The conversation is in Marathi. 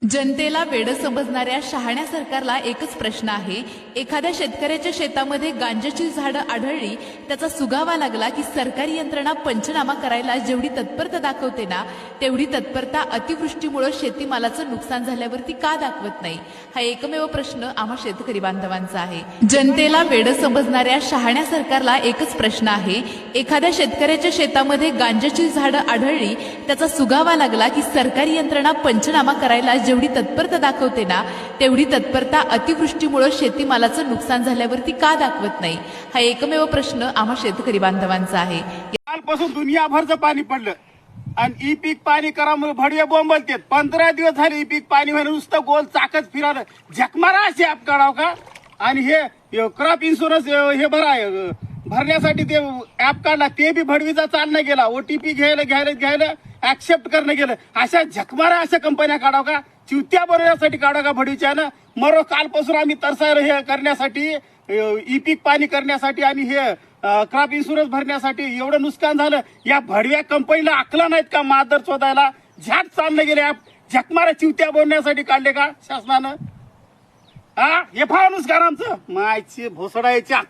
जनतेला वेडं समजणाऱ्या शहाण्या सरकारला एकच प्रश्न आहे। एखाद्या शेतकऱ्याच्या शेतामध्ये गांजाची झाडं आढळली, त्याचा सुगावा लागला की सरकारी यंत्रणा पंचनामा करायला जेवढी तत्परता दाखवते ना, तेवढी तत्परता अतिवृष्टीमुळे शेतीमालाचं नुकसान झाल्यावरती का दाखवत नाही, हा एकमेव प्रश्न आम्हा शेतकरी बांधवांचा आहे। जनतेला वेडं समजणाऱ्या शहाण्या सरकारला एकच प्रश्न आहे। एखाद्या शेतकऱ्याच्या शेतामध्ये गांजाची झाडं आढळली, त्याचा सुगावा लागला की सरकारी यंत्रणा पंचनामा करायला जेवढी तत्परता दाखवते ना, तेवढी तत्परता अतिवृष्टीमुळे शेतीमालाचं नुकसान झाल्यावरती का दाखवत नाही, हा एकमेव प्रश्न आम्हा शेतकरी बांधवांचा आहे। कालपासून दुनियाभरचं पाणी पडलं आणि ई पीक पाणी करामुळे भडवे बोंबलते। 15 दिवस झाले ई पीक पाणी व्हायला नुसतं गोल चाकच फिरायला झकमारा असे ऍप काढाव का। आणि हे क्रॉप इन्शुरन्स हे भरण्यासाठी ते ऍप काढला, ते बी भडवीचा चालना गेला। ओटीपी घ्यायला ऍक्सेप्ट करणं गेलं। अशा झकमारा अशा कंपन्या काढाव का, चिवत्या बनवण्यासाठी काढाव का भडवीच्या ना। मरो कालपासून आम्ही तरसायला हे करण्यासाठी, ई पीक पाणी करण्यासाठी आणि हे क्रॉप इन्शुरन्स भरण्यासाठी एवढं नुकसान झालं। या भडव्या कंपनीला अकला नाहीत का मादर शोधायला? झट चालले गेले, झकमारा चिवत्या बनवण्यासाठी काढले का शासनानं? हा हे फार नुकसान आमचं मायची भोसडायच्या।